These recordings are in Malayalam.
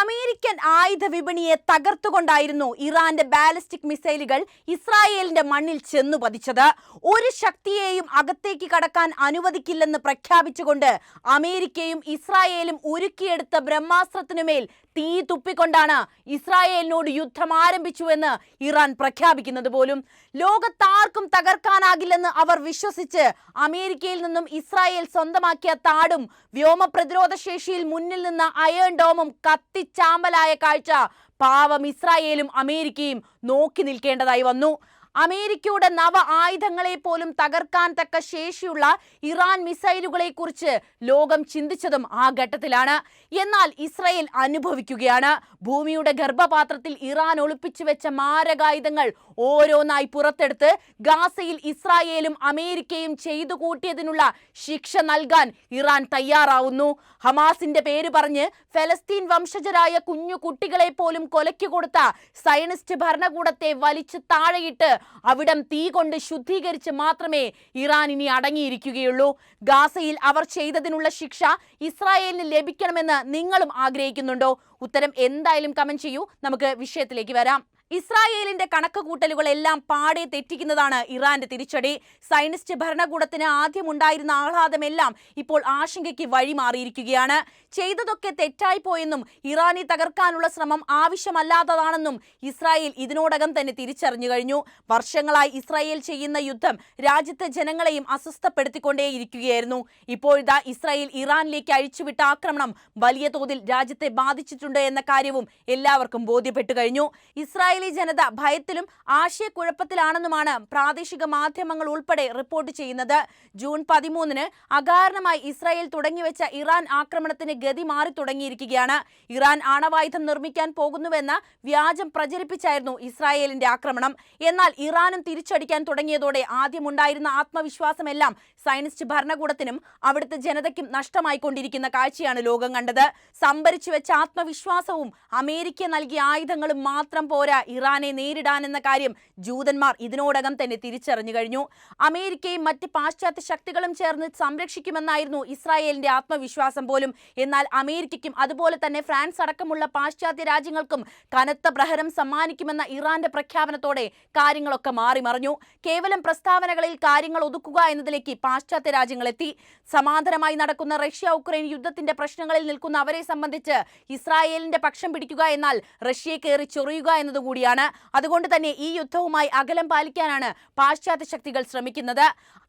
അമേരിക്കൻ ആയുധ വിപണിയെ തകർത്തുകൊണ്ടായിരുന്നു ഇറാന്റെ ബാലിസ്റ്റിക് മിസൈലുകൾ ഇസ്രായേലിന്റെ മണ്ണിൽ ചെന്നു പതിച്ചത്. ഒരു ശക്തിയെയും അകത്തേക്ക് കടക്കാൻ അനുവദിക്കില്ലെന്ന് പ്രഖ്യാപിച്ചുകൊണ്ട് അമേരിക്കയും ഇസ്രായേലും ഉരുക്കിയെടുത്ത ബ്രഹ്മാസ്ത്രത്തിനുമേൽ തീ തുപ്പിക്കൊണ്ടാണ് ഇസ്രായേലിനോട് യുദ്ധം ആരംഭിച്ചുവെന്ന് ഇറാൻ പ്രഖ്യാപിക്കുന്നത് പോലും. ലോകത്താർക്കും തകർക്കാനാകില്ലെന്ന് അവർ വിശ്വസിച്ച് അമേരിക്കയിൽ നിന്നും ഇസ്രായേൽ സ്വന്തമാക്കിയ താടും വ്യോമ പ്രതിരോധ ശേഷിയിൽ മുന്നിൽ നിന്ന അയേൺ ഡോമും കത്തിച്ചാമ്പലായ കാഴ്ച പാവം ഇസ്രായേലും അമേരിക്കയും നോക്കി നിൽക്കേണ്ടതായി വന്നു. അമേരിക്കയുടെ നവ ആയുധങ്ങളെ പോലും തകർക്കാൻ തക്ക ശേഷിയുള്ള ഇറാൻ മിസൈലുകളെ കുറിച്ച് ലോകം ചിന്തിച്ചതും ആ ഘട്ടത്തിലാണ്. എന്നാൽ ഇസ്രായേൽ അനുഭവിക്കുകയാണ്. ഭൂമിയുടെ ഗർഭപാത്രത്തിൽ ഇറാൻ ഒളിപ്പിച്ചു വെച്ച മാരകായുധങ്ങൾ ഓരോന്നായി പുറത്തെടുത്ത് ഗാസയിൽ ഇസ്രായേലും അമേരിക്കയും ചെയ്തു കൂട്ടിയതിനുള്ള ശിക്ഷ നൽകാൻ ഇറാൻ തയ്യാറാവുന്നു. ഹമാസിന്റെ പേര് പറഞ്ഞ് ഫലസ്തീൻ വംശജരായ കുഞ്ഞു കുട്ടികളെ പോലും കൊലയ്ക്ക് കൊടുത്ത സയനിസ്റ്റ് ഭരണകൂടത്തെ വലിച്ചു താഴെയിട്ട് അവിടം തീ കൊണ്ട് ശുദ്ധീകരിച്ച് മാത്രമേ ഇറാൻ ഇനി അടങ്ങിയിരിക്കുകയുള്ളൂ. ഗാസയിൽ അവർ ചെയ്തതിനുള്ള ശിക്ഷ ഇസ്രായേലിന് ലഭിക്കണമെന്ന് നിങ്ങളും ആഗ്രഹിക്കുന്നുണ്ടോ? ഉത്തരം എന്തായാലും കമന്റ് ചെയ്യൂ. നമുക്ക് വിഷയത്തിലേക്ക് വരാം. ഇസ്രായേലിന്റെ കണക്കുകൂട്ടലുകളെല്ലാം പാടെ തെറ്റിക്കുന്നതാണ് ഇറാന്റെ തിരിച്ചടി. സയനിസ്റ്റ് ഭരണകൂടത്തിന് ആദ്യമുണ്ടായിരുന്ന ആഹ്ലാദമെല്ലാം ഇപ്പോൾ ആശങ്കയ്ക്ക് വഴിമാറിയിരിക്കുകയാണ്. ചെയ്തതൊക്കെ തെറ്റായി പോയെന്നും ഇറാനെ തകർക്കാനുള്ള ശ്രമം ആവശ്യമല്ലാത്തതാണെന്നും ഇസ്രായേൽ ഇതിനോടകം തന്നെ തിരിച്ചറിഞ്ഞു കഴിഞ്ഞു. വർഷങ്ങളായി ഇസ്രായേൽ ചെയ്യുന്ന യുദ്ധം രാജ്യത്തെ ജനങ്ങളെയും അസ്വസ്ഥപ്പെടുത്തിക്കൊണ്ടേയിരിക്കുകയായിരുന്നു. ഇപ്പോഴിതാ ഇസ്രായേൽ ഇറാനിലേക്ക് അഴിച്ചുവിട്ട ആക്രമണം വലിയ തോതിൽ രാജ്യത്തെ ബാധിച്ചിട്ടുണ്ട് എന്ന കാര്യവും എല്ലാവർക്കും ബോധ്യപ്പെട്ടു കഴിഞ്ഞു. ഇസ്രായേലി ജനത ഭയത്തിലും ആശയക്കുഴപ്പത്തിലാണെന്നുമാണ് പ്രാദേശിക മാധ്യമങ്ങൾ ഉൾപ്പെടെ റിപ്പോർട്ട് ചെയ്യുന്നത്. ജൂൺ 13-ന് അകാരണമായി ഇസ്രായേൽ തുടങ്ങിവെച്ച ഇറാൻ ആക്രമണത്തിന് ഗതി മാറി തുടങ്ങിയിരിക്കുകയാണ്. ഇറാൻ ആണവായുധം നിർമ്മിക്കാൻ പോകുന്നുവെന്ന വ്യാജം പ്രചരിപ്പിച്ചായിരുന്നു ഇസ്രായേലിന്റെ ആക്രമണം. എന്നാൽ ഇറാനും തിരിച്ചടിക്കാൻ തുടങ്ങിയതോടെ ആദ്യമുണ്ടായിരുന്ന ആത്മവിശ്വാസമെല്ലാം സയനിസ്റ്റ് ഭരണകൂടത്തിനും അവിടുത്തെ ജനതയ്ക്കും നഷ്ടമായിക്കൊണ്ടിരിക്കുന്ന കാഴ്ചയാണ് ലോകം കണ്ടത്. സംഭരിച്ചു വെച്ച ആത്മവിശ്വാസവും അമേരിക്ക നൽകിയ ആയുധങ്ങളും മാത്രം പോരാ ഇറാനെ നേരിടാനെന്ന കാര്യം ജൂതന്മാർ ഇതിനോടകം തന്നെ തിരിച്ചറിഞ്ഞു കഴിഞ്ഞു. അമേരിക്കയും മറ്റ് പാശ്ചാത്യ ശക്തികളും ചേർന്ന് സംരക്ഷിക്കുമെന്നായിരുന്നു ഇസ്രായേലിന്റെ ആത്മവിശ്വാസം പോലും. എന്നാൽ അമേരിക്കയ്ക്കും അതുപോലെ തന്നെ ഫ്രാൻസ് അടക്കമുള്ള പാശ്ചാത്യ രാജ്യങ്ങൾക്കും കനത്ത പ്രഹരം സമ്മാനിക്കുമെന്ന ഇറാന്റെ പ്രഖ്യാപനത്തോടെ കാര്യങ്ങളൊക്കെ മാറിമറിഞ്ഞു. കേവലം പ്രസ്താവനകളിൽ കാര്യങ്ങൾ ഒതുക്കുക എന്നതിലേക്ക് പാശ്ചാത്യ രാജ്യങ്ങളെത്തി. സമാന്തരമായി നടക്കുന്ന റഷ്യ ഉക്രൈൻ യുദ്ധത്തിന്റെ പ്രശ്നങ്ങളിൽ നിൽക്കുന്ന അവരെ സംബന്ധിച്ച് ഇസ്രായേലിന്റെ പക്ഷം പിടിക്കുക എന്നാൽ റഷ്യയെ കയറി ചൊറിയുക എന്നതുകൂടിയാണ്. അതുകൊണ്ട് തന്നെ ഈ യുദ്ധവുമായി അകലം പാലിക്കാനാണ് പാശ്ചാത്യ ശക്തികൾ ശ്രമിക്കുന്നത്.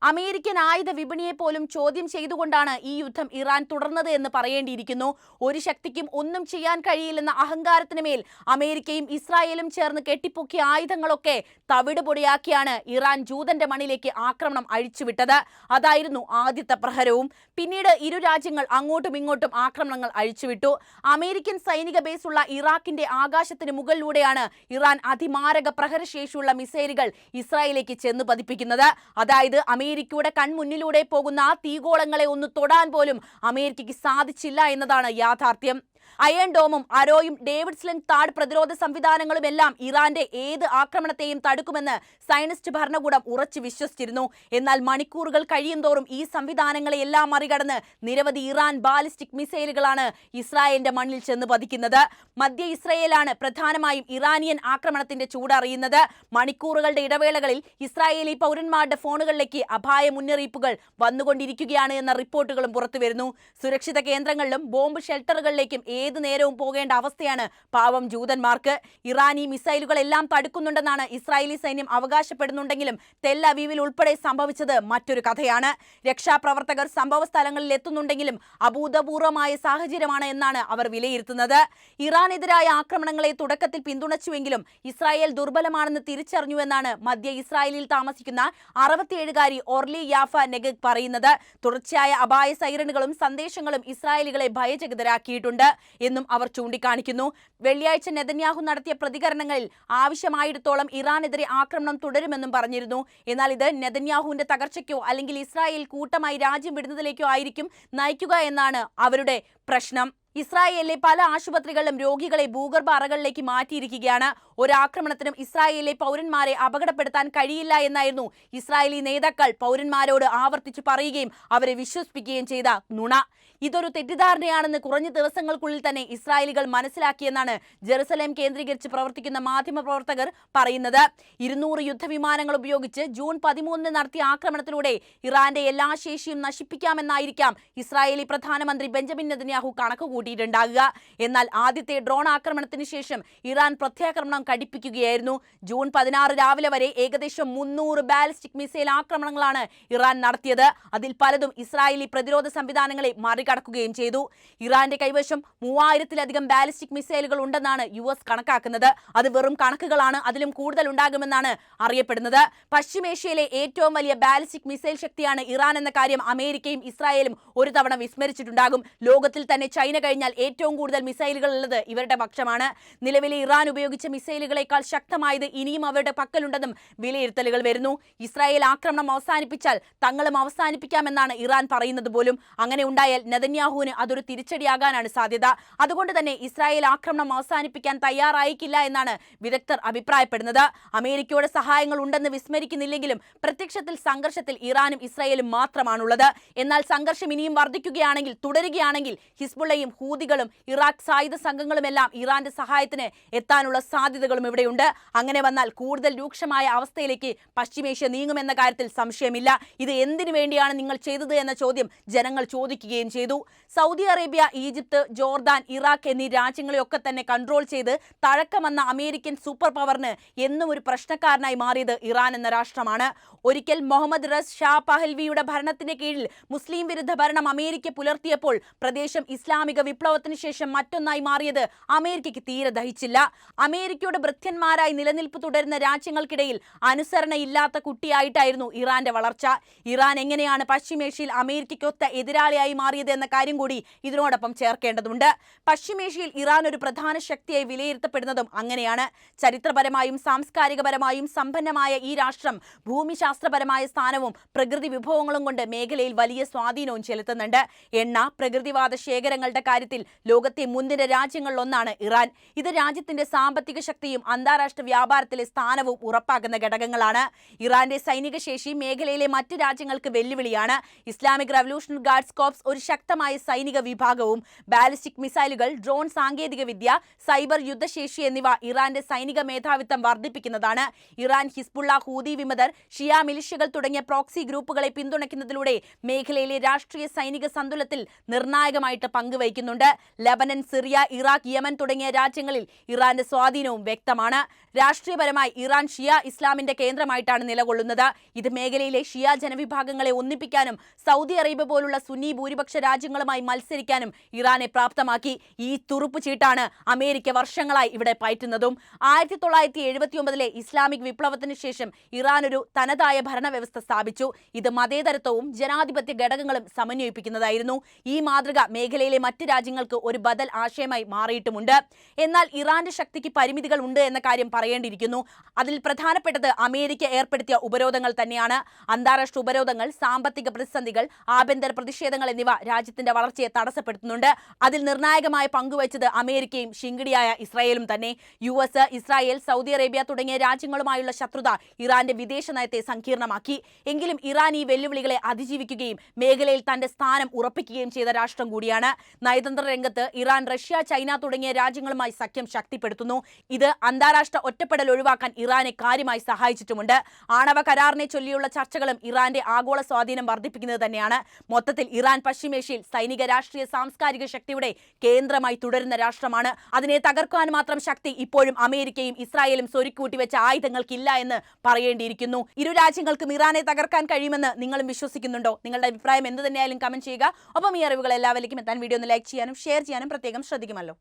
അമേരിക്കൻ ആയുധ വിപണിയെ പോലും ചോദ്യം ചെയ്തുകൊണ്ടാണ് ഈ യുദ്ധം ഇറാൻ തുടർന്നത് എന്ന് പറയേണ്ടിയിരിക്കുന്നു. ഒരു ശക്തിക്കും ഒന്നും ചെയ്യാൻ കഴിയില്ലെന്ന അഹങ്കാരത്തിന് മേൽ അമേരിക്കയും ഇസ്രായേലും ചേർന്ന് കെട്ടിപ്പൊക്കിയ ആയുധങ്ങളൊക്കെ തവിട് പൊടിയാക്കിയാണ് ഇറാൻ ജൂതന്റെ മണ്ണിലേക്ക് ആക്രമണം അഴിച്ചുവിട്ടത്. അതായിരുന്നു ആദ്യത്തെ പ്രഹരവും. പിന്നീട് ഇരു രാജ്യങ്ങൾ അങ്ങോട്ടും ഇങ്ങോട്ടും ആക്രമണങ്ങൾ അഴിച്ചുവിട്ടു. അമേരിക്കൻ സൈനിക ബേസുള്ള ഇറാഖിന്റെ ആകാശത്തിന് മുകളിലൂടെയാണ് ഇറാൻ അതിമാരക പ്രഹരശേഷിയുള്ള മിസൈലുകൾ ഇസ്രായേലിലേക്ക് ചെന്ന് പതിപ്പിക്കുന്നത്. അതായത് അമേരിക്കയുടെ കൺമുന്നിലൂടെ പോകുന്ന ആ തീഗോളങ്ങളെ ഒന്ന് തൊടാൻ പോലും അമേരിക്കയ്ക്ക് സാധിച്ചില്ല എന്നതാണ് യാഥാർത്ഥ്യം. അയൺ ഡോമും അരോയും ഡേവിഡ് സ്ലിംഗ് താഡ് പ്രതിരോധ സംവിധാനങ്ങളും എല്ലാം ഇറാന്റെ ഏത് ആക്രമണത്തെയും തടുക്കുമെന്ന് സയനിസ്റ്റ് ഭരണകൂടം ഉറച്ചു വിശ്വസിച്ചിരുന്നു. എന്നാൽ മണിക്കൂറുകൾ കഴിയുന്തോറും ഈ സംവിധാനങ്ങളെയെല്ലാം മറികടന്ന് നിരവധി ഇറാൻ ബാലിസ്റ്റിക് മിസൈലുകളാണ് ഇസ്രായേലിന്റെ മണ്ണിൽ ചെന്ന് പതിക്കുന്നത്. മധ്യ ഇസ്രായേലാണ് പ്രധാനമായും ഇറാനിയൻ ആക്രമണത്തിന്റെ ചൂടറിയുന്നത്. മണിക്കൂറുകളുടെ ഇടവേളകളിൽ ഇസ്രായേലി പൗരന്മാരുടെ ഫോണുകളിലേക്ക് അപായ മുന്നറിയിപ്പുകൾ വന്നുകൊണ്ടിരിക്കുകയാണ് എന്ന റിപ്പോർട്ടുകളും പുറത്തുവരുന്നു. സുരക്ഷിത കേന്ദ്രങ്ങളിലും ബോംബ് ഷെൽട്ടറുകളിലേക്കും ഏത് നേരവും പോകേണ്ട അവസ്ഥയാണ് പാവം ജൂതന്മാർക്ക്. ഇറാനി മിസൈലുകളെല്ലാം തടുക്കുന്നുണ്ടെന്നാണ് ഇസ്രായേലി സൈന്യം അവകാശപ്പെടുന്നുണ്ടെങ്കിലും ടെൽ അവീവിൽ ഉൾപ്പെടെ സംഭവിച്ചത് മറ്റൊരു കഥയാണ്. രക്ഷാപ്രവർത്തകർ സംഭവ സ്ഥലങ്ങളിൽ എത്തുന്നുണ്ടെങ്കിലും അഭൂതപൂർവമായ സാഹചര്യമാണ് എന്നാണ് അവർ വിലയിരുത്തുന്നത്. ഇറാനെതിരായ ആക്രമണങ്ങളെ തുടക്കത്തിൽ പിന്തുണച്ചുവെങ്കിലും ഇസ്രായേൽ ദുർബലമാണെന്ന് തിരിച്ചറിഞ്ഞുവെന്നാണ് മധ്യ ഇസ്രായേലിൽ താമസിക്കുന്ന 67-കാരി ഓർലി യാഫ നെഗഗ് പറയുന്നത്. തുടർച്ചയായ അപായ സൈറണുകളും സന്ദേശങ്ങളും ഇസ്രായേലികളെ ഭയചകിതരാക്കിയിട്ടുണ്ട് എന്നും അവർ ചൂണ്ടിക്കാണിക്കുന്നു. വെള്ളിയാഴ്ച നെതന്യാഹു നടത്തിയ പ്രതികരണങ്ങളിൽ ആവശ്യമായിടത്തോളം ഇറാനെതിരെ ആക്രമണം തുടരുമെന്നും പറഞ്ഞിരുന്നു. എന്നാൽ ഇത് നെതന്യാഹുവിന്റെ തകർച്ചയ്ക്കോ അല്ലെങ്കിൽ ഇസ്രായേൽ കൂട്ടമായി രാജ്യം വിടുന്നതിലേക്കോ ആയിരിക്കും നയിക്കുക എന്നാണ് അവരുടെ പ്രശ്നം. ഇസ്രായേലിലെ പല ആശുപത്രികളിലും രോഗികളെ ഭൂഗർഭ അറകളിലേക്ക് മാറ്റിയിരിക്കുകയാണ്. ഒരാക്രമണത്തിനും ഇസ്രായേലിലെ പൗരന്മാരെ അപകടപ്പെടുത്താൻ കഴിയില്ല എന്നായിരുന്നു ഇസ്രായേലി നേതാക്കൾ പൗരന്മാരോട് ആവർത്തിച്ചു പറയുകയും അവരെ വിശ്വസിപ്പിക്കുകയും ചെയ്ത നുണ. ഇതൊരു തെറ്റിദ്ധാരണയാണെന്ന് കുറഞ്ഞ ദിവസങ്ങൾക്കുള്ളിൽ തന്നെ ഇസ്രായേലികൾ മനസ്സിലാക്കിയെന്നാണ് ജെറുസലേം കേന്ദ്രീകരിച്ച് പ്രവർത്തിക്കുന്ന മാധ്യമപ്രവർത്തകർ പറയുന്നത്. 200 യുദ്ധവിമാനങ്ങൾ ഉപയോഗിച്ച് ജൂൺ 13 നടത്തിയ ആക്രമണത്തിലൂടെ ഇറാന്റെ എല്ലാ ശേഷിയും നശിപ്പിക്കാമെന്നായിരിക്കാം ഇസ്രായേലി പ്രധാനമന്ത്രി ബെഞ്ചമിൻ നെതന്യാഹു കണക്കുകൂട്ടിയിട്ടുണ്ടാകുക. എന്നാൽ ആദ്യത്തെ ഡ്രോൺ ആക്രമണത്തിന് ശേഷം ഇറാൻ പ്രത്യാക്രമണം കടുപ്പിക്കുകയായിരുന്നു. ജൂൺ 16 രാവിലെ വരെ ഏകദേശം 300 ബാലിസ്റ്റിക് മിസൈൽ ആക്രമണങ്ങളാണ് ഇറാൻ നടത്തിയത്. അതിൽ പലതും ഇസ്രായേലി പ്രതിരോധ സംവിധാനങ്ങളെ മറികടക്കുകയും ചെയ്തു. ഇറാന്റെ കൈവശം 3000-ലധികം ബാലിസ്റ്റിക് മിസൈലുകൾ ഉണ്ടെന്നാണ് US കണക്കാക്കുന്നത്. അത് വെറും കണക്കുകളാണ്, അതിലും കൂടുതൽ ഉണ്ടാകുമെന്നാണ് അറിയപ്പെടുന്നത്. പശ്ചിമേഷ്യയിലെ ഏറ്റവും വലിയ ബാലിസ്റ്റിക് മിസൈൽ ശക്തിയാണ് ഇറാൻ എന്ന കാര്യം അമേരിക്കയും ഇസ്രായേലും ഒരു തവണ വിസ്മരിച്ചിട്ടുണ്ടാകും. ലോകത്തിൽ തന്നെ ചൈന കഴിഞ്ഞാൽ ഏറ്റവും കൂടുതൽ മിസൈലുകൾ ഉള്ളത് ഇവരുടെ പക്ഷമാണ്. നിലവിലെ ഇറാൻ ഉപയോഗിച്ച മിസൈലുകളെക്കാൾ ശക്തമായത് ഇനിയും അവരുടെ പക്കലുണ്ടെന്നും വിലയിരുത്തലുകൾ വരുന്നു. ഇസ്രായേൽ ആക്രമണം അവസാനിപ്പിച്ചാൽ തങ്ങളും അവസാനിപ്പിക്കാമെന്നാണ് ഇറാൻ പറയുന്നത് പോലും. അങ്ങനെ ഉണ്ടായാൽ നെതന്യാഹുവിന് അതൊരു തിരിച്ചടിയാകാനാണ് സാധ്യത. അതുകൊണ്ട് തന്നെ ഇസ്രായേൽ ആക്രമണം അവസാനിപ്പിക്കാൻ തയ്യാറായിക്കില്ല എന്നാണ് വിദഗ്ധർ അഭിപ്രായപ്പെടുന്നത്. അമേരിക്കയുടെ സഹായങ്ങൾ ഉണ്ടെന്ന് വിസ്മരിക്കുന്നില്ലെങ്കിലും പ്രത്യക്ഷത്തിൽ സംഘർഷത്തിൽ ഇറാനും ഇസ്രായേലും മാത്രമാണുള്ളത്. എന്നാൽ സംഘർഷം ഇനിയും വർദ്ധിക്കുകയാണെങ്കിൽ, തുടരുകയാണെങ്കിൽ ഹിസ്ബുള്ളയും ഹൂതികളും ഇറാഖ് സായുധ സംഘങ്ങളുമെല്ലാം ഇറാന്റെ സഹായത്തിന് എത്താനുള്ള സാധ്യതകളും ഇവിടെയുണ്ട്. അങ്ങനെ വന്നാൽ കൂടുതൽ രൂക്ഷമായ അവസ്ഥയിലേക്ക് പശ്ചിമേഷ്യ നീങ്ങുമെന്ന കാര്യത്തിൽ സംശയമില്ല. ഇത് എന്തിനു വേണ്ടിയാണ് നിങ്ങൾ ചെയ്തത് എന്ന ചോദ്യം ജനങ്ങൾ ചോദിക്കുകയും ചെയ്തു. Saudi Arabia, Egypt, Jordan, Iraq എന്നീ രാജ്യങ്ങളെയൊക്കെ തന്നെ കൺട്രോൾ ചെയ്ത് തഴക്കം വന്ന അമേരിക്കൻ സൂപ്പർ പവറിന് എന്നും ഒരു പ്രശ്നക്കാരനായി മാറിയത് ഇറാൻ എന്ന രാഷ്ട്രമാണ്. ഒരിക്കൽ മുഹമ്മദ് റസ് ഷാ പഹൽവിയുടെ ഭരണത്തിന് കീഴിൽ മുസ്ലിം വിരുദ്ധ ഭരണം അമേരിക്ക പുലർത്തിയപ്പോൾ പ്രദേശം ഇസ്ലാമിക വിപ്ലവത്തിന് ശേഷം മറ്റൊന്നായി മാറിയത് അമേരിക്കയ്ക്ക് തീരെ ദഹിച്ചില്ല. അമേരിക്കയുടെ ഭൃത്യന്മാരായി നിലനിൽപ്പ് തുടരുന്ന രാജ്യങ്ങൾക്കിടയിൽ അനുസരണയില്ലാത്ത കുട്ടിയായിട്ടായിരുന്നു ഇറാന്റെ വളർച്ച. ഇറാൻ എങ്ങനെയാണ് പശ്ചിമേഷ്യയിൽ അമേരിക്കയ്ക്കൊത്ത എതിരാളിയായി മാറിയത് എന്ന കാര്യം കൂടി ഇതിനോടൊപ്പം ചേർക്കേണ്ടതുണ്ട്. പശ്ചിമേഷ്യയിൽ ഇറാൻ ഒരു പ്രധാന ശക്തിയായി വിലയിരുത്തപ്പെടുന്നതും അങ്ങനെയാണ്. ചരിത്രപരമായും സാംസ്കാരികപരമായും സമ്പന്നമായ ഈ രാഷ്ട്രം ഭൂമിശാസ്ത്രപരമായ സ്ഥാനവും പ്രകൃതി വിഭവങ്ങളും കൊണ്ട് മേഖലയിൽ വലിയ സ്വാധീനവും ചെലുത്തുന്നുണ്ട്. എണ്ണ, പ്രകൃതിവാദ ശേഖരങ്ങളുടെ കാര്യത്തിൽ ലോകത്തെ മുൻനിര രാജ്യങ്ങളിലൊന്നാണ് ഇറാൻ. ഇത് രാജ്യത്തിന്റെ സാമ്പത്തിക ശക്തിയും അന്താരാഷ്ട്ര വ്യാപാരത്തിലെ സ്ഥാനവും ഉറപ്പാക്കുന്ന ഘടകങ്ങളാണ്. ഇറാന്റെ സൈനിക ശേഷി മേഖലയിലെ മറ്റ് രാജ്യങ്ങൾക്ക് വെല്ലുവിളിയാണ്. ഇസ്ലാമിക് റവല്യൂഷണറി ഗാർഡ്സ് കോർപ്സ് ഒരു ശക്തമായ സൈനിക വിഭാഗവും ബാലിസ്റ്റിക് മിസൈലുകൾ, ഡ്രോൺ സാങ്കേതികവിദ്യ, സൈബർ യുദ്ധശേഷി എന്നിവ ഇറാന്റെ സൈനിക മേധാവിത്വം വർദ്ധിപ്പിക്കുന്നതാണ്. ഇറാൻ ഹിസ്ബുള്ള, ഹൂതി വിമതർ, ഷിയ മിലിഷ്യകൾ തുടങ്ങിയ പ്രോക്സി ഗ്രൂപ്പുകളെ പിന്തുണയ്ക്കുന്നതിലൂടെ മേഖലയിലെ രാഷ്ട്രീയ സൈനിക സന്തുലനത്തിൽ നിർണായകമായിട്ട് പങ്കുവഹിക്കുന്നുണ്ട്. ലബനൻ, സിറിയ, ഇറാഖ്, യമൻ തുടങ്ങിയ രാജ്യങ്ങളിൽ ഇറാന്റെ സ്വാധീനവും വ്യക്തമാണ്. രാഷ്ട്രീയപരമായി ഇറാൻ ഷിയ ഇസ്ലാമിന്റെ കേന്ദ്രമായിട്ടാണ് നിലകൊള്ളുന്നത്. ഇത് മേഖലയിലെ ഷിയ ജനവിഭാഗങ്ങളെ ഒന്നിപ്പിക്കാനും സൗദി അറേബ്യ പോലുള്ള സുന്നി ഭൂരിപക്ഷ രാജ്യങ്ങളുമായി മത്സരിക്കാനും ഇറാനെ പ്രാപ്തമാക്കി. ഈ തുറുപ്പ് ചീട്ടാണ് അമേരിക്ക വർഷങ്ങളായി ഇവിടെ പയറ്റുന്നതും. 1979 ഇസ്ലാമിക് വിപ്ലവത്തിന് ശേഷം ഇറാൻ ഒരു തനതായ ഭരണവ്യവസ്ഥ സ്ഥാപിച്ചു. ഇത് മതേതരത്വവും ജനാധിപത്യ ഘടകങ്ങളും സമന്വയിപ്പിക്കുന്നതായിരുന്നു. ഈ മാതൃക മേഖലയിലെ മറ്റ് രാജ്യങ്ങൾക്ക് ഒരു ബദൽ ആശയമായി മാറിയിട്ടുമുണ്ട്. എന്നാൽ ഇറാന്റെ ശക്തിക്ക് പരിമിതികൾ ഉണ്ട് എന്ന കാര്യം പറയേണ്ടിയിരിക്കുന്നു. അതിൽ പ്രധാനപ്പെട്ടത് അമേരിക്ക ഏർപ്പെടുത്തിയ ഉപരോധങ്ങൾ തന്നെയാണ്. അന്താരാഷ്ട്ര ഉപരോധങ്ങൾ, സാമ്പത്തിക പ്രതിസന്ധികൾ, ആഭ്യന്തര പ്രതിഷേധങ്ങൾ എന്നിവ രാജ്യത്തിന്റെ വളർച്ചയെ തടസ്സപ്പെടുത്തുന്നുണ്ട്. അതിൽ നിർണായകമായ പങ്കുവച്ചത് അമേരിക്കയും ശിങ്കിടിയായ ഇസ്രായേലും തന്നെ. US, ഇസ്രായേൽ, സൗദി അറേബ്യ തുടങ്ങിയ രാജ്യങ്ങളുമായുള്ള ശത്രുത ഇറാന്റെ വിദേശ നയത്തെ സങ്കീർണമാക്കി. എങ്കിലും ഇറാൻ ഈ വെല്ലുവിളികളെ അതിജീവിക്കുകയും മേഖലയിൽ തന്റെ സ്ഥാനം ഉറപ്പിക്കുകയും ചെയ്ത രാഷ്ട്രം കൂടിയാണ്. നയതന്ത്ര രംഗത്ത് ഇറാൻ റഷ്യ, ചൈന തുടങ്ങിയ രാജ്യങ്ങളുമായി സഖ്യം ശക്തിപ്പെടുത്തുന്നു. ഇത് അന്താരാഷ്ട്ര ഒറ്റപ്പെടൽ ഒഴിവാക്കാൻ ഇറാനെ കാര്യമായി സഹായിച്ചിട്ടുമുണ്ട്. ആണവ കരാറിനെ ചൊല്ലിയുള്ള ചർച്ചകളും ഇറാന്റെ ആഗോള സ്വാധീനം വർദ്ധിപ്പിക്കുന്നത് തന്നെയാണ്. മൊത്തത്തിൽ ഇറാൻ പശ്ചിമേഷ്യയിൽ സൈനിക, രാഷ്ട്രീയ, സാംസ്കാരിക ശക്തിയുടെ കേന്ദ്രമായി തുടരുന്ന രാഷ്ട്രമാണ്. അതിനെ തകർക്കാൻ മാത്രം ശക്തി ഇപ്പോഴും അമേരിക്കയും ഇസ്രായേലും സ്വരുക്കൂട്ടി വെച്ച ആയുധങ്ങൾക്കില്ല എന്ന് പറയേണ്ടിയിരിക്കുന്നു. ഇരു രാജ്യങ്ങൾക്കും ഇറാനെ തകർക്കാൻ കഴിയുമെന്ന് നിങ്ങളും വിശ്വസിക്കുന്നുണ്ടോ? നിങ്ങളുടെ അഭിപ്രായം എന്ത് തന്നെയായാലും കമന്റ് ചെയ്യുക. ഒപ്പം ഈ അറിവുകൾ എല്ലാവരിലേക്കും എത്താൻ വീഡിയോ ഒന്ന് ലൈക്ക് ചെയ്യാനും ഷെയർ ചെയ്യാനും പ്രത്യേകം ശ്രദ്ധിക്കുമല്ലോ.